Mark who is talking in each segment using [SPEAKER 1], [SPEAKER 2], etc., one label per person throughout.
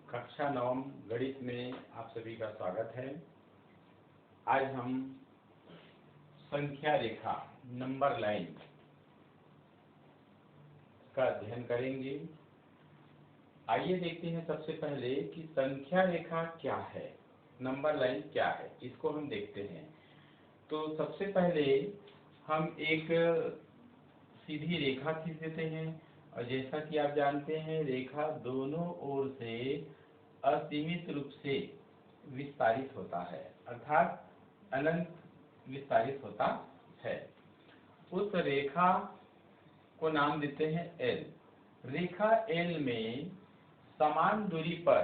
[SPEAKER 1] कक्षा नवम गणित में आप सभी का स्वागत है। आज हम संख्या रेखा नंबर लाइन का अध्ययन करेंगे। आइए देखते हैं सबसे पहले कि संख्या रेखा क्या है, नंबर लाइन क्या है, इसको हम देखते हैं। तो सबसे पहले हम एक सीधी रेखा खींच देते हैं और जैसा कि आप जानते हैं रेखा दोनों ओर से असीमित रूप से विस्तारित होता है, अर्थात अनंत विस्तारित होता है। उस रेखा को नाम देते हैं एल। रेखा एल में समान दूरी पर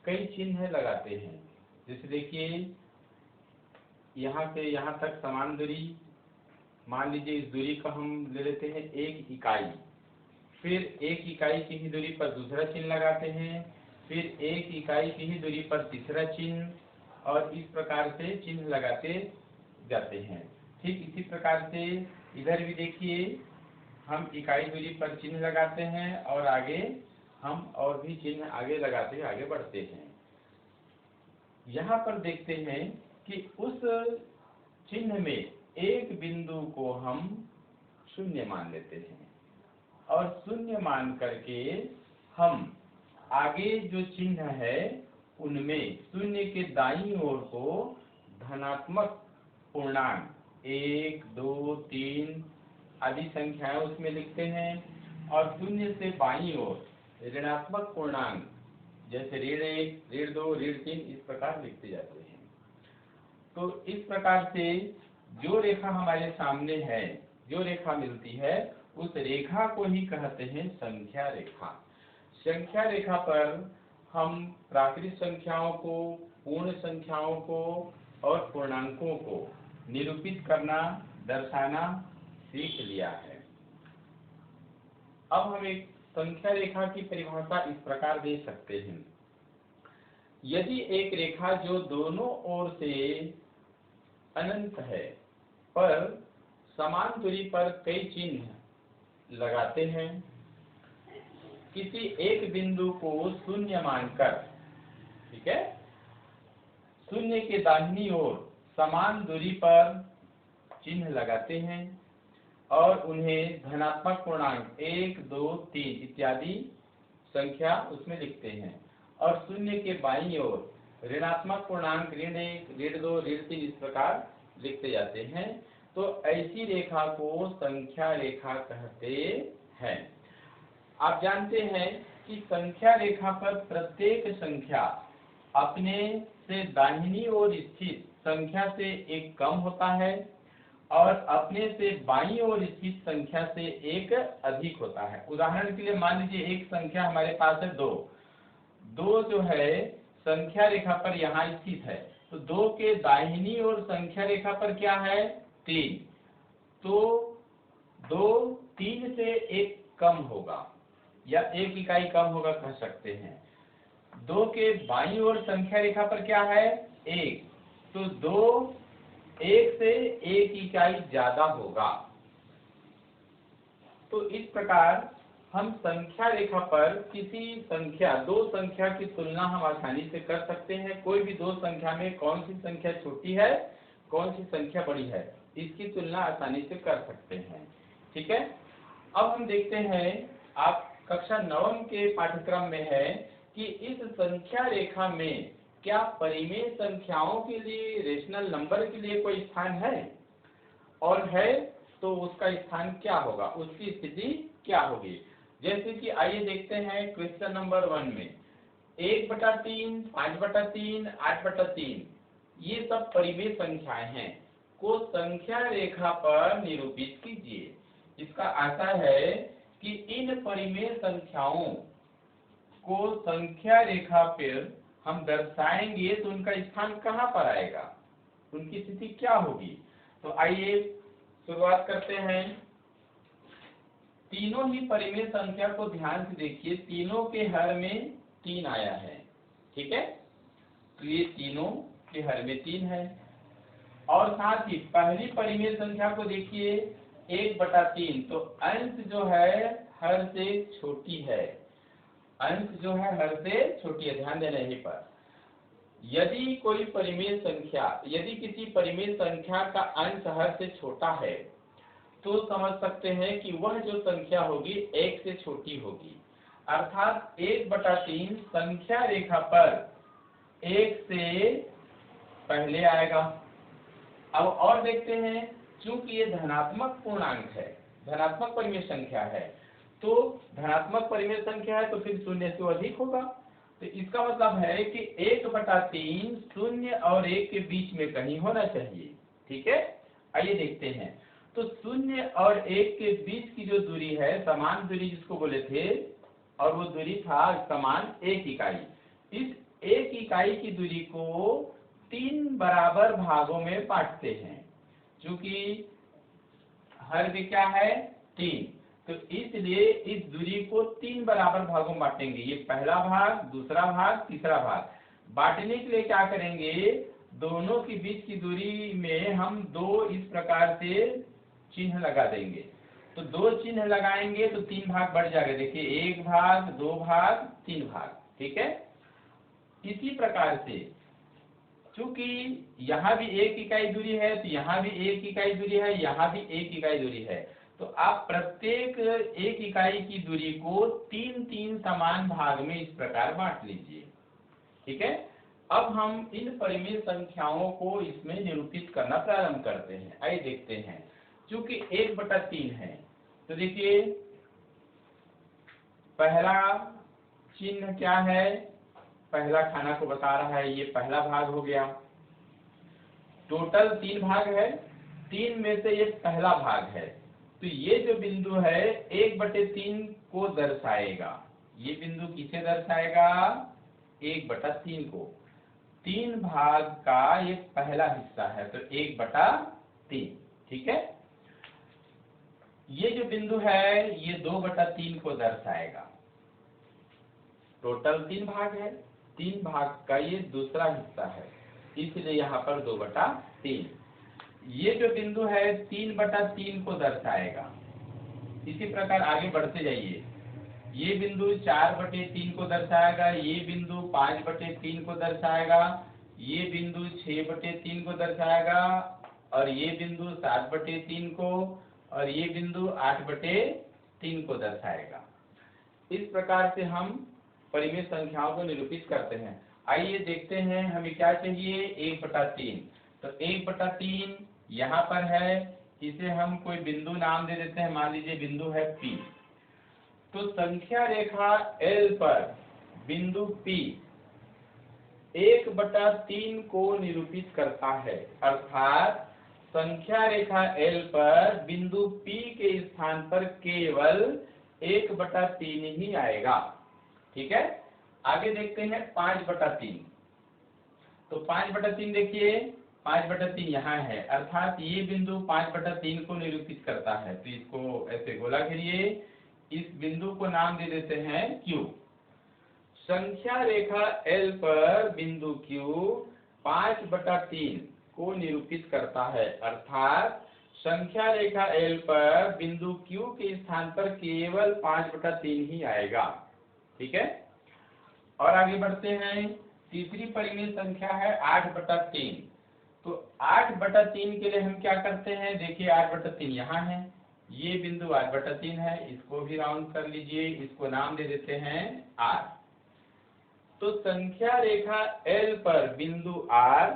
[SPEAKER 1] कई चिन्ह लगाते हैं। जैसे देखिए यहाँ से यहाँ तक समान दूरी, मान लीजिए इस दूरी का हम ले लेते हैं 1 इकाई, फिर 1 इकाई की ही दूरी पर दूसरा चिन्ह लगाते हैं, फिर 1 इकाई की ही दूरी पर तीसरा चिन्ह, और इस प्रकार से चिन्ह लगाते जाते हैं। ठीक इसी प्रकार से इधर भी देखिए हम इकाई दूरी पर चिन्ह लगाते हैं और आगे हम और भी चिन्ह आगे लगाते आगे बढ़ते हैं। यहाँ पर देखते हैं कि उस चिन्ह में एक बिंदु को हम शून्य मान लेते हैं और शून्य मान करके हम आगे जो चिन्ह है उनमें शून्य के दाईं ओर को धनात्मक पूर्णांक 1, 2, 3 आदि संख्याएं उसमें लिखते हैं और शून्य से बाईं ओर ऋणात्मक पूर्णांक जैसे ऋण 1, ऋण 2, ऋण 3 इस प्रकार लिखते जाते हैं। तो इस प्रकार से जो रेखा हमारे सामने है, जो रेखा मिलती है, उस रेखा को ही कहते हैं संख्या रेखा। संख्या रेखा पर हम प्राकृत संख्याओं को, पूर्ण संख्याओं को और पूर्णांकों को निरूपित करना, दर्शाना सीख लिया है। अब हम एक संख्या रेखा की परिभाषा इस प्रकार दे सकते हैं। यदि एक रेखा जो दोनों ओर से अनंत है पर समान दूरी पर कई चिन्ह लगाते हैं, किसी एक बिंदु को शून्य मानकर, ठीक है, शून्य के दाहिनी ओर समान दूरी पर चिन्ह लगाते हैं और उन्हें धनात्मक पूर्णांक 1, 2, 3 इत्यादि संख्या उसमें लिखते हैं और शून्य के बाईं ओर ऋणात्मक पूर्णांक ऋण 1, ऋण 2, ऋण 3 इस प्रकार लिखते जाते हैं, तो ऐसी रेखा को संख्या रेखा कहते हैं। आप जानते हैं कि संख्या रेखा पर प्रत्येक संख्या अपने से दाहिनी ओर स्थित संख्या से एक कम होता है और अपने से बाईं ओर स्थित संख्या से एक अधिक होता है। उदाहरण के लिए मान लीजिए एक संख्या हमारे पास है 2 जो है संख्या रेखा पर यहाँ स्थित है, तो 2 के दाहिनी ओर संख्या रेखा पर क्या है 3, तो 2 3 से एक कम होगा या 1 इकाई कम होगा कह सकते हैं। 2 के बाईं ओर संख्या रेखा पर क्या है 1, तो 2 1 से 1 इकाई ज्यादा होगा। तो इस प्रकार हम संख्या रेखा पर किसी संख्या, 2 संख्या की तुलना हम आसानी से कर सकते हैं। कोई भी 2 संख्या में कौन सी संख्या छोटी है, कौन सी संख्या बड़ी है, इसकी तुलना आसानी से कर सकते हैं। ठीक है, अब हम देखते हैं, आप कक्षा नवम के पाठ्यक्रम में है कि इस संख्या रेखा में क्या परिमेय संख्याओं के लिए, रेशनल नंबर के लिए कोई स्थान है, और है तो उसका स्थान क्या होगा, उसकी स्थिति क्या होगी। जैसे कि आइए देखते हैं क्वेश्चन नंबर 1 में 1/3, 5/3, 8/3 ये सब परिमेय संख्याएं हैं को संख्या रेखा पर निरूपित कीजिए। इसका आशा है कि इन परिमेय संख्याओं को संख्या रेखा पर हम दर्शाएंगे तो उनका स्थान कहाँ पर आएगा, उनकी स्थिति क्या होगी। तो आइए शुरुआत करते हैं। तीनों ही परिमेय संख्या को ध्यान से देखिए, तीनों के हर में 3 आया है, ठीक है, तो ये तीनों के हर में 3 है। और साथ ही पहली परिमेय संख्या को देखिए 1/3, तो अंश जो है हर से छोटी है अंश जो है हर से छोटी है, ध्यान देना यहीं पर। यदि कोई परिमेय संख्या, यदि किसी परिमेय संख्या का अंश हर से छोटा है तो समझ सकते हैं कि वह जो संख्या होगी एक से छोटी होगी, अर्थात 1/3 संख्या रेखा पर एक से पहले आएगा। अब और देखते हैं, चूंकि ये धनात्मक पूर्णांक है, धनात्मक परिमेय संख्या है, तो धनात्मक परिमेय संख्या है तो फिर शून्य से अधिक होगा। तो इसका मतलब है कि 1/3 शून्य और 1 के बीच में कहीं होना चाहिए। ठीक है, आइए देखते हैं। तो शून्य और 1 के बीच की जो दूरी है, समान दूरी जिसको बोले थे, और वो दूरी था समान 1 इकाई। इस 1 इकाई की दूरी को 3 बराबर भागों में बांटते हैं, क्योंकि हर भी क्या है 3, तो इसलिए इस दूरी को 3 बराबर भागों में बांटेंगे। ये पहला भाग, दूसरा भाग, तीसरा भाग। बांटने के लिए क्या करेंगे, दोनों के बीच की दूरी में हम 2 इस प्रकार से चिन्ह लगा देंगे। तो 2 चिन्ह लगाएंगे तो 3 भाग बढ़ जाएगा। देखिए 1 भाग, 2 भाग, 3 भाग। ठीक है, इसी प्रकार से चूंकि यहाँ भी 1 इकाई दूरी है, तो यहाँ भी 1 इकाई दूरी है, यहाँ भी 1 इकाई दूरी है, तो आप प्रत्येक 1 इकाई की दूरी को 3-3 समान भाग में इस प्रकार बांट लीजिए। ठीक है, अब हम इन परिमेय संख्याओं को इसमें निरूपित करना प्रारंभ करते हैं। आइए देखते हैं। चूंकि 1/3 है, तो देखिए पहला चिन्ह क्या है, पहला खाना को बता रहा है, ये पहला भाग हो गया। टोटल 3 भाग है, 3 में से ये पहला भाग है, तो ये जो बिंदु है 1/3 को दर्शाएगा। ये बिंदु किसे दर्शाएगा, 1/3 को। 3 भाग का ये पहला हिस्सा है, तो 1/3। ठीक है, ये जो बिंदु है ये 2/3 को दर्शाएगा। टोटल 3 भाग है, 3 भाग का ये दूसरा हिस्सा है, इसलिए यहाँ पर 2/3। ये जो बिंदु है 3/3 को दर्शाएगा। इसी प्रकार आगे बढ़ते जाइए। ये बिंदु 4/3 को दर्शाएगा, ये बिंदु 5/3 को दर्शाएगा, ये बिंदु 6/3 को दर्शाएगा, और ये बिंदु 7/3 को, और ये बिंदु 8/3 को दर्शाएगा। इस प्रकार से हम परिमेय संख्याओं को निरूपित करते हैं। आइए देखते हैं हमें क्या चाहिए, 1/3। तो 1/3 यहाँ पर है, इसे हम कोई बिंदु नाम दे देते हैं, मान लीजिए बिंदु है P। तो संख्या रेखा L पर बिंदु P 1/3 को निरूपित करता है, अर्थात संख्या रेखा L पर बिंदु P के स्थान पर केवल 1/3 ही आएगा। ठीक है, आगे देखते हैं 5/3। तो 5/3 देखिए, 5/3 यहाँ है, अर्थात ये बिंदु 5/3 को निरूपित करता है। तो इसको ऐसे गोला घेरिए, इस बिंदु को नाम दे देते हैं Q। संख्या रेखा L पर बिंदु Q 5/3 को निरूपित करता है, अर्थात संख्या रेखा L पर बिंदु Q के स्थान पर केवल 5/3 ही आएगा। ठीक है, और आगे बढ़ते हैं। तीसरी परिमेय संख्या है 8/3। तो 8/3 के लिए हम क्या करते हैं, देखिए 8/3 यहाँ है, ये बिंदु 8/3 है, इसको भी राउंड कर लीजिए, इसको नाम दे देते हैं R। तो संख्या रेखा L पर बिंदु R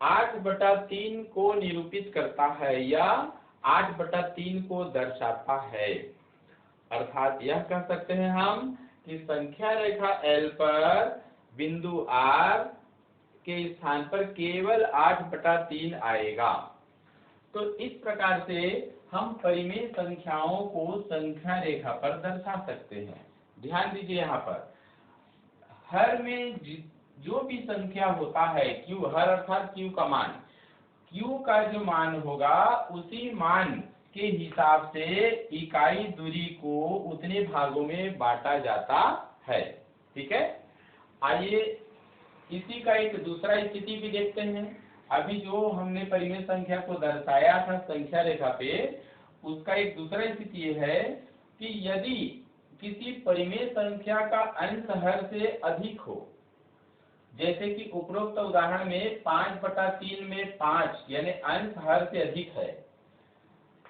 [SPEAKER 1] 8/3 को निरूपित करता है या 8/3 को दर्शाता है, अर्थात यह कह सकते हैं हम कि संख्या रेखा L पर बिंदु R के स्थान पर केवल 8/3 आएगा। तो इस प्रकार से हम परिमेय संख्याओं को संख्या रेखा पर दर्शा सकते हैं। ध्यान दीजिए, यहाँ पर हर में जो भी संख्या होता है Q, हर अर्थात Q का मान, Q का जो मान होगा उसी मान के हिसाब से इकाई दूरी को उतने भागों में बांटा जाता है। ठीक है, आइए इसी का एक दूसरा स्थिति भी देखते हैं। अभी जो हमने परिमेय संख्या को दर्शाया था संख्या रेखा पे, उसका एक दूसरा स्थिति ये है कि यदि किसी परिमेय संख्या का अंश हर से अधिक हो, जैसे कि उपरोक्त उदाहरण में 5/3 में 5 यानी अंश हर से अधिक है,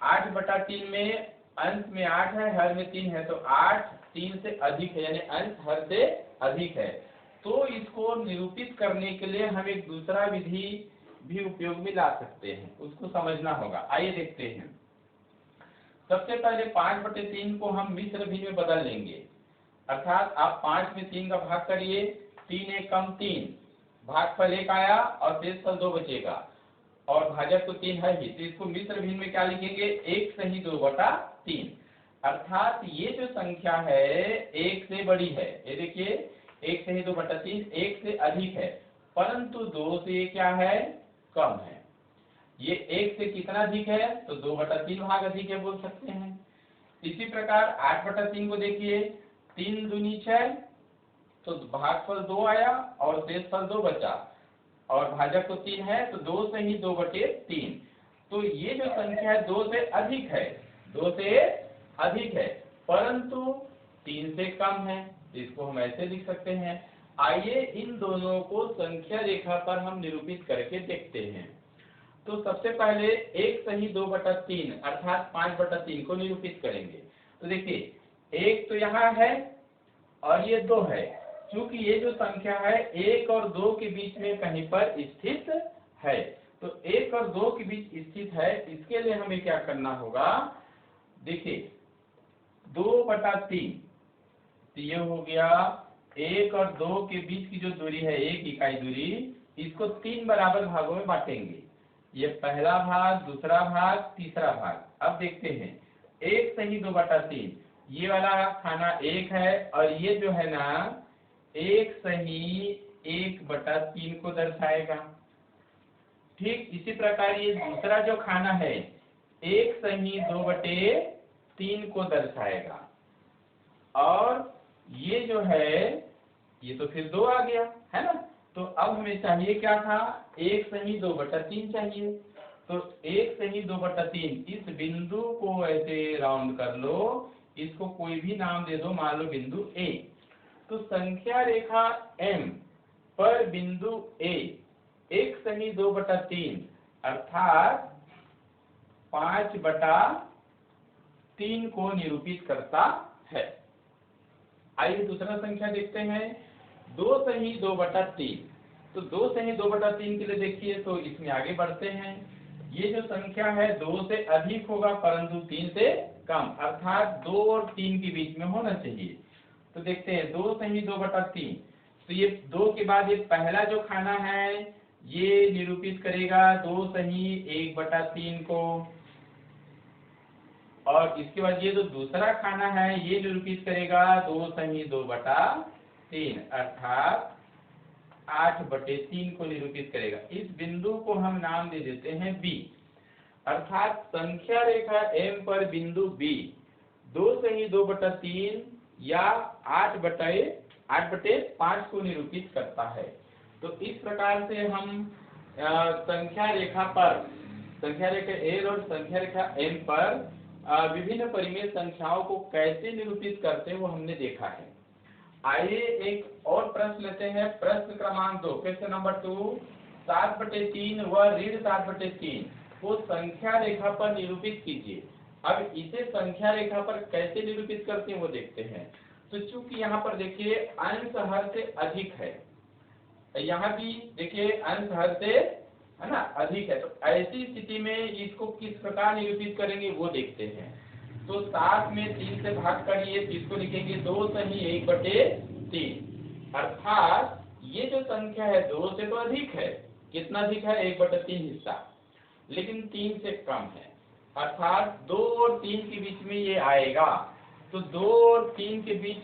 [SPEAKER 1] 8/3 में अंश में 8 है, हर में 3 है, तो 8 3 से अधिक है यानी अंश हर से अधिक है। तो इसको निरूपित करने के लिए हम एक दूसरा विधि भी उपयोग में ला सकते हैं, उसको समझना होगा। आइए देखते हैं। सबसे पहले 5/3 को हम मिश्र भिन्न में बदल लेंगे, अर्थात आप 5 में 3 का भाग करिए, 3 एक कम 3, भागफल 1 आया और शेषफल 2 बचेगा और भाजक तो 3 है ही, तो इसको मिश्र भिन्न में क्या लिखेंगे, 1 सही 2/3, अर्थात ये जो संख्या है 1 से बड़ी है, ये देखिए 1 सही 2/3 1 से अधिक है, परंतु 2 से क्या है, कम है। ये 1 से कितना अधिक है, तो 2/3 भाग अधिक है बोल सकते हैं। इसी प्रकार 8/3 को देखिए, 3 दूनी 6, तो भागफल 2 आया और शेषफल 2 बचा और भाजक तो 3 है, तो 2 से ही 2/3, तो ये जो संख्या है 2 से अधिक है, 2 से अधिक है, परंतु 3 से कम है, इसको हम ऐसे लिख सकते हैं। आइए इन दोनों को संख्या रेखा पर हम निरूपित करके देखते हैं। तो सबसे पहले 1 सही 2/3 अर्थात 5/3 को निरूपित करेंगे। तो देखिए 1 तो यहाँ है और ये 2 है, क्योंकि ये जो संख्या है 1 और 2 के बीच में कहीं पर स्थित है, तो 1 और 2 के बीच स्थित है, इसके लिए हमें क्या करना होगा, देखिए 2/3, तो ये हो गया 1 और 2 के बीच की जो दूरी है 1 इकाई दूरी, इसको 3 बराबर भागों में बांटेंगे, ये पहला भाग, दूसरा भाग, तीसरा भाग। अब देखते हैं 1 सही 2/3, ये वाला खाना 1 है और ये जो है ना 1 सही 1/3 को दर्शाएगा। ठीक इसी प्रकार ये दूसरा जो खाना है 1 सही 2/3 को दर्शाएगा, और ये जो है ये तो फिर 2 आ गया है ना, तो अब हमें चाहिए क्या था, 1 सही 2/3 चाहिए, तो 1 सही 2/3 इस बिंदु को ऐसे राउंड कर लो, इसको कोई भी नाम दे दो, मान लो बिंदु ए। तो संख्या रेखा M पर बिंदु ए 1 सही 2/3 अर्थात 5/3 को निरूपित करता है। आइए दूसरा संख्या देखते हैं, 2 सही 2/3, तो 2 सही 2/3 के लिए देखिए, तो इसमें आगे बढ़ते हैं। ये जो संख्या है 2 से अधिक होगा परंतु 3 से कम, अर्थात 2 और 3 के बीच में होना चाहिए। तो देखते हैं 2 सही 2/3, तो ये 2 के बाद ये पहला जो खाना है ये निरूपित करेगा 2 सही 1/3 को, और इसके बाद ये जो दूसरा खाना है ये निरूपित करेगा 2 सही 2/3 अर्थात 8/3 को निरूपित करेगा। इस बिंदु को हम नाम दे देते हैं B, अर्थात संख्या रेखा M पर बिंदु B 2 सही 2/3 या 8/5 को निरूपित करता है। तो इस प्रकार से हम संख्या रेखा पर, संख्या रेखा A और संख्या रेखा M पर विभिन्न परिमेय संख्याओं को कैसे निरूपित करते हैं वो हमने देखा है। आइए एक और प्रश्न लेते हैं, प्रश्न क्रमांक 2, क्वेश्चन नंबर 2, 7/3 व ऋण 7/3 को संख्या रेखा पर निरूपित कीजिए। अब इसे संख्या रेखा पर कैसे निरूपित करते हैं वो देखते हैं। तो चूंकि यहाँ पर देखिए अंश हर से अधिक है, यहाँ भी देखिए अंश हर से है ना अधिक है, तो ऐसी स्थिति में इसको किस प्रकार निरूपित करेंगे वो देखते हैं। तो 7 में 3 से भाग करिए, तो इसको लिखेंगे 2 सही 1/3 अर्थात ये जो संख्या है 2 से तो अधिक है, कितना अधिक है, 1/3 हिस्सा, लेकिन 3 से कम है, अर्थात 2 और 3 के बीच में ये आएगा। तो 2 और 3 के बीच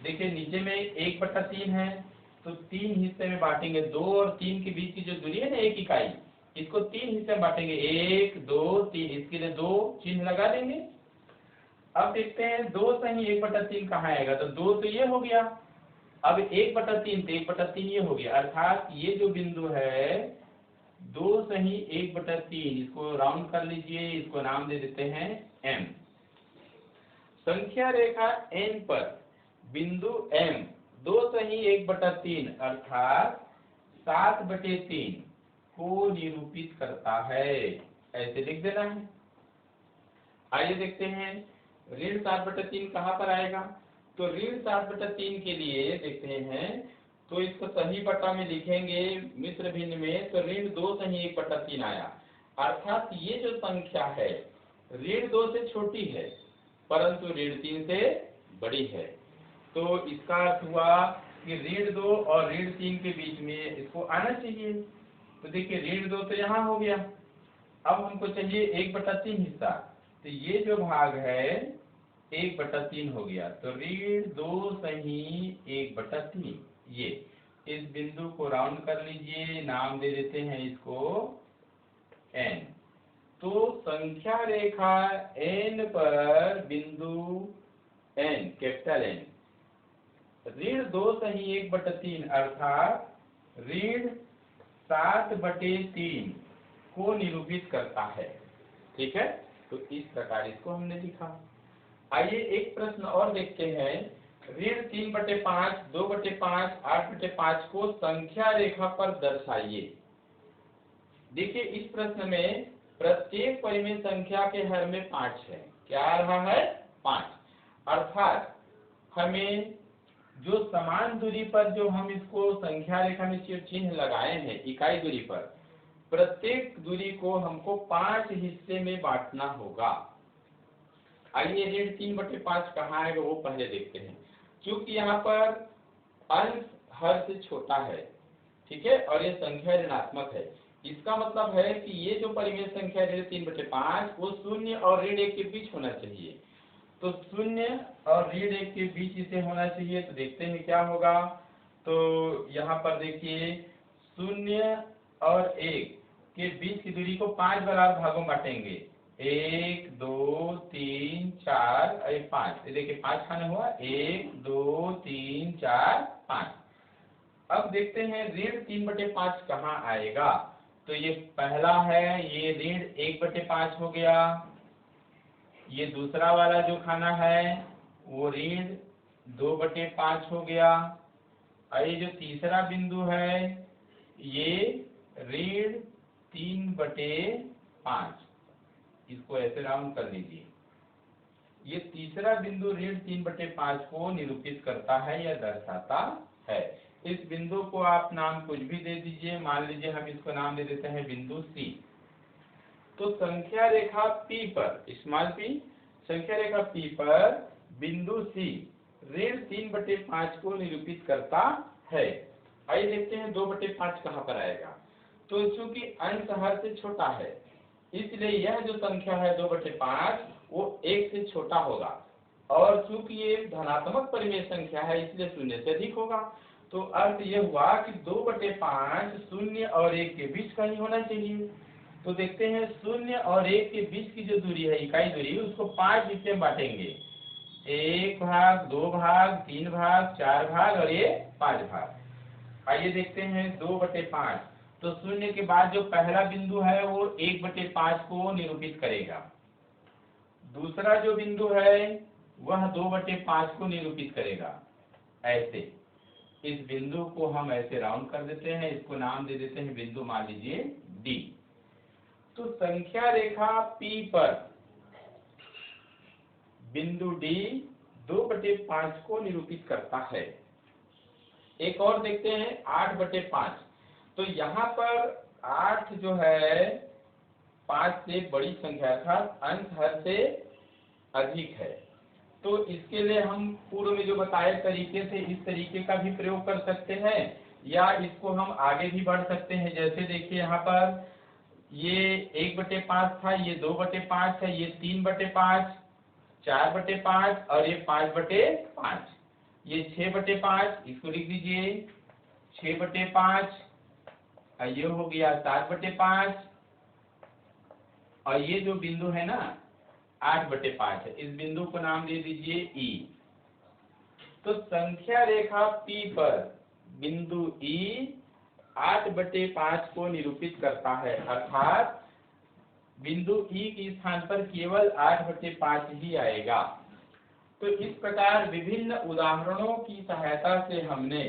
[SPEAKER 1] देखिए नीचे में 1/3 है, तो 3 हिस्से में बांटेंगे, 2 और 3 के बीच की जो दूरी है ना 1 इकाई, इसको 3 हिस्से में बांटेंगे, 1 2 3, इसके लिए 2 चिन्ह लगा देंगे। अब देखते हैं 2 सही 1/3 कहाँ आएगा, तो 2 तो ये हो गया, अब 1/3 तो 1/3 ये हो गया, अर्थात ये जो बिंदु है 2 सही 1/3, इसको राउंड कर लीजिए, इसको नाम दे देते हैं M। संख्या रेखा N पर बिंदु M 2/1/3 अर्थात 7/3 को निरूपित करता है। ऐसे लिख देना है। आइए देखते हैं ऋण 7/3 कहाँ पर आएगा। तो ऋण 7/3 के लिए देखते हैं, तो इसको सही बटा में लिखेंगे मिश्र भिन्न में, तो ऋण 2/1/3 आया। अर्थात ये जो संख्या है ऋण 2 से छोटी है परंतु ऋण 3 से बड़ी है। तो इसका अर्थ हुआ कि ऋण 2 और ऋण 3 के बीच में इसको आना चाहिए। तो देखिए ऋण 2 तो यहाँ हो गया, अब हमको चाहिए 1/3 हिस्सा, तो ये जो भाग है 1/3 हो गया। तो ऋण 2/1/3 ये इस बिंदु को राउंड कर लीजिए, नाम दे देते हैं इसको N। तो संख्या रेखा N पर बिंदु N कैपिटल N ऋण 2/1/3 अर्थात ऋण 7/3 को निरूपित करता है। ठीक है, तो इस प्रकार इसको हमने लिखा। आइए एक प्रश्न और देखते हैं। ऋण 3/5, 2/5, 8/5 को संख्या रेखा पर दर्शाइए। देखिए इस प्रश्न में प्रत्येक परिमेय संख्या के हर में 5 है। क्या आ रहा है? 5। अर्थात हमें जो समान दूरी पर जो हम इसको संख्या रेखा में चिन्ह लगाए हैं इकाई दूरी पर, प्रत्येक दूरी को हमको 5 हिस्से में बांटना होगा। आइए ऋण 3/5 कहाँ आएगा वो पहले देखते हैं। क्योंकि यहाँ पर अंश हर से छोटा है, ठीक है, और ये संख्या ऋणात्मक है। इसका मतलब है कि ये जो परिमेय संख्या ऋण 3/5 वो 0 और ऋण 1 के बीच होना चाहिए। तो 0 और ऋण 1 के बीच इसे होना चाहिए। तो देखते हैं क्या होगा। तो यहाँ पर देखिए 0 और 1 के बीच की दूरी को 5 बराबर भागों में बांटेंगे। 1 2 3 4 और 5। ये देखिए 5 खाने हुआ 1 2 3 4 5। अब देखते हैं ऋण 3/5 कहाँ आएगा। तो ये पहला है, ये ऋण 1/5 हो गया। ये दूसरा वाला जो खाना है वो ऋण 2/5 हो गया। और ये जो तीसरा बिंदु है ये ऋण 3/5, इसको ऐसे राउंड कर लीजिए। ये तीसरा बिंदु ऋण 3/5 को निरूपित करता है या दर्शाता है। इस बिंदु को आप नाम कुछ भी दे दीजिए, मान लीजिए हम इसको नाम दे देते हैं बिंदु C। तो संख्या रेखा P पर, स्मॉल p, संख्या रेखा P पर बिंदु C ऋण 3/5 को निरूपित करता है। आइए देखते हैं 2/5 कहाँ पर आएगा। तो चूंकि अंश हर से छोटा है इसलिए यह जो संख्या है 2/5 वो 1 से छोटा होगा, और चूंकि ये धनात्मक परिमेय संख्या है इसलिए 0 से अधिक होगा। तो अर्थ ये हुआ कि 2/5 0 और 1 के बीच का ही होना चाहिए। तो देखते हैं 0 और 1 के बीच की जो दूरी है इकाई दूरी, उसको 5 हिस्से में बांटेंगे। 1 भाग, 2 भाग, 3 भाग, 4 भाग और ये 5 भाग। आइए देखते हैं 2/5। तो 0 के बाद जो पहला बिंदु है वो 1/5 को निरूपित करेगा। दूसरा जो बिंदु है वह 2/5 को निरूपित करेगा। ऐसे इस बिंदु को हम ऐसे राउंड कर देते हैं, इसको नाम दे देते हैं बिंदु मान लीजिए D। तो संख्या रेखा P पर बिंदु D 2/5 को निरूपित करता है। एक और देखते हैं 8/5। तो यहाँ पर 8 जो है 5 से बड़ी संख्या था, अंश हर से अधिक है। तो इसके लिए हम पूर्व में जो बताए तरीके से इस तरीके का भी प्रयोग कर सकते हैं, या इसको हम आगे भी बढ़ सकते हैं। जैसे देखिए यहाँ पर ये 1/5 था, ये 2/5 है, ये 3/5, 4/5 और ये 5/5, ये 6/5, इसको लिख दीजिए 6/5, ये हो गया 7/5, और ये जो बिंदु है ना 8/5 है, इस बिंदु को नाम दे दीजिए E। तो संख्या रेखा P पर बिंदु E 8/5 को निरूपित करता है, अर्थात बिंदु E के स्थान पर केवल 8/5 ही आएगा। तो इस प्रकार विभिन्न उदाहरणों की सहायता से हमने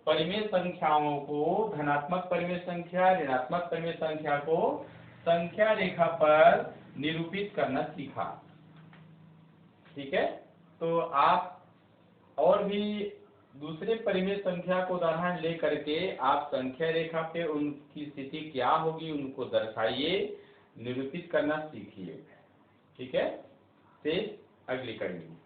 [SPEAKER 1] परिमेय संख्याओं को, धनात्मक परिमेय संख्या, ऋणात्मक परिमेय संख्या को संख्या रेखा पर निरूपित करना सीखा। ठीक है, तो आप और भी दूसरे परिमेय संख्या को उदाहरण ले करके आप संख्या रेखा पे उनकी स्थिति क्या होगी उनको दर्शाइए, निरूपित करना सीखिए। ठीक है, से अगली कड़ी में।